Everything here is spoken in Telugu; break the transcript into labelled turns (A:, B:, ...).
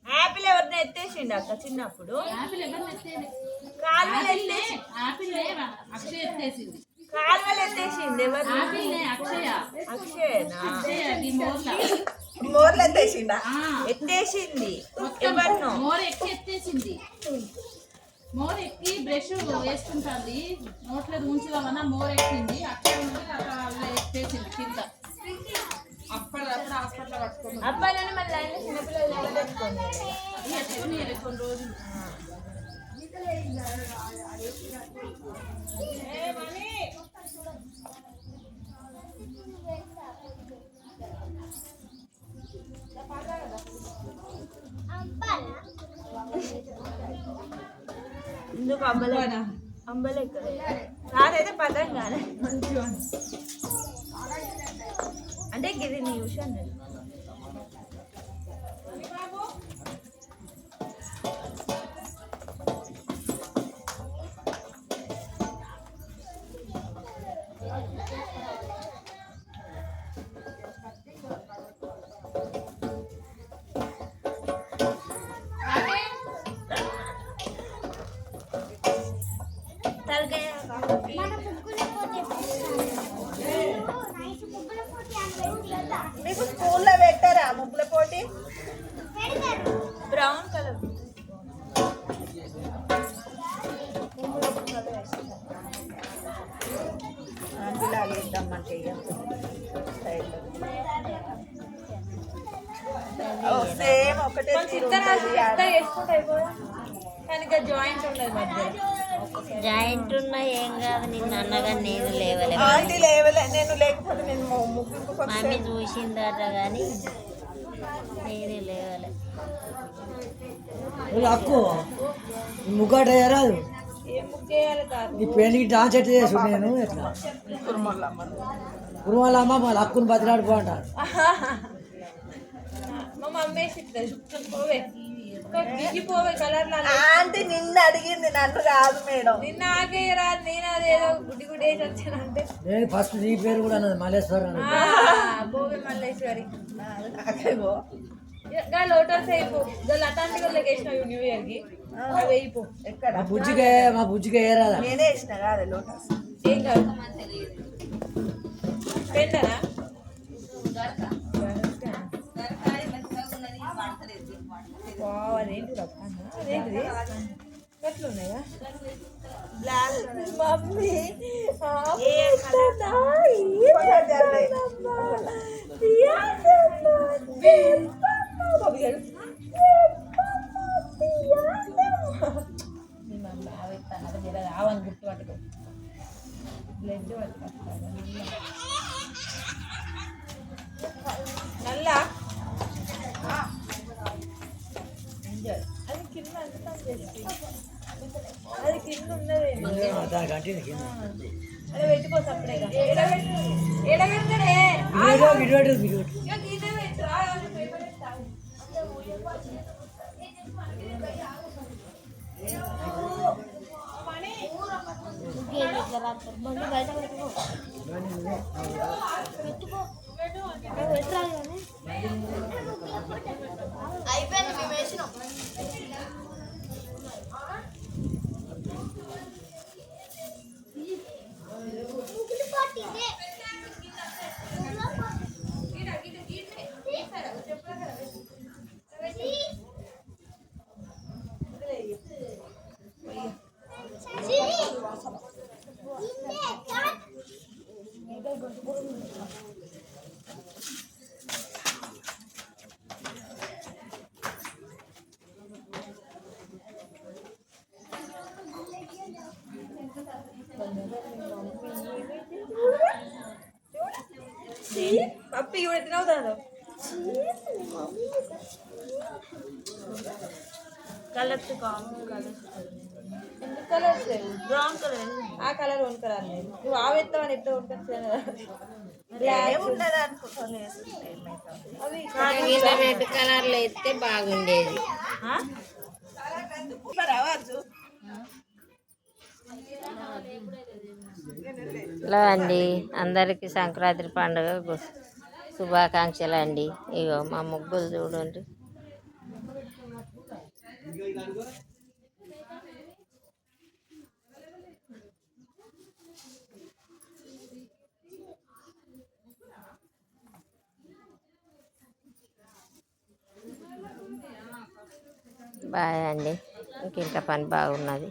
A: యాపిల్ ఎవరిని ఎత్తేసిండు అక్క చిన్నప్పుడు కాలువలు ఎత్తేసింది మోర్లు ఎత్తేసిందా ఎత్తేసింది ఎవరినో
B: మోర్ ఎక్కి బ్రష్ వేసుకుంటుంది నోట్లో ఉంచుదామన్నా మోర్ ఎక్కింది అక్కడ ఎత్తేసింది కింద అప్పటిదప్పుడు హాస్పిటల్ పట్టుకోండి
A: అబ్బాయిలని మళ్ళీ ఆయన చిన్నపిల్లలు పెట్టుకోండి
B: కొన్ని రోజులు
A: ఎందుకు అంబలే ఇక్కడ రాదైతే పదం కాదు మంచిగా అంటే గిరి నీ విషయం మీకు స్కూల్లో పెట్టారా ముగ్గుల పోటీ బ్రౌన్ కలర్ ఇలాగే ఇద్దామంటే సేమ్ ఒకటే కానీ జాయింట్ ఉండదు మధ్య
C: జాయింట్ ఉన్నా ఏం కాదు నిన్ను అన్నగా నేను లేవలే
A: నేను లేకపోతే నేను ముగ్గురు
C: మమ్మీ చూసిందట కానీ నేనే లేవలే
D: అక్కు ముగ్గట రాదు ఈ పెళ్ళికి డాన్స్ ఎట్లా చేసు నేను ఎట్లా కురుమల అమ్మ మళ్ళీ అక్కుని బతిలాడిపో అంటారు
A: మా మమ్మీ అంటే నిన్ను అడిగింది నన్ను కాదు మేడం నిన్న ఆగే రాదు నేను అదేదో గుడ్డి గుడి వేసి వచ్చానంటే
D: నేను ఫస్ట్ నీ పేరు కూడా అన్నది మల్లేశ్వరి
A: బోవి మల్లేశ్వరి లోటస్ అయిపో లతాంటి వాళ్ళకి వేసినావు న్యూ ఇయర్ కి అవి వేయిపో ఎక్కడ
D: మా బుజ్జిగా ఏ రాదా
A: నేనే వేసిన కాదు లోటస్ ఏం కాదు పెండనా అదేంటి అదేంటిది ఎట్లున్నాయా బ్లాక్ మమ్మీ రావని గుర్తు పట్టుకో బ్లడ్ పట్టుకొస్తాను నల్లా అది కింద అది కింద ఉన్నది అదే పెట్టుకోవచ్చు అప్పుడే ఎడబెడతాడే
C: బయట పెట్టుకో
A: అయిపోయింది మేము వేసినాం పప్పి ఇవి తినవుతాడు కలర్స్ ఎందుకు కలర్స్ లేవు బ్రౌన్ కలర్ ఆ కలర్ వన్ కలర్ లేదు నువ్వు ఆవెత్తావని ఎప్పుడు ఉంటుంది ఉన్నది అనుకుంటాను
C: రెడ్ కలర్లో ఎత్తే బాగుండేది. హలో అండి, అందరికీ సంక్రాంతి పండుగ శుభాకాంక్షలు అండి. ఇగో మా ముగ్గులు చూడండి. బాయ్ అండి, ఇంకింత పని బాగున్నది.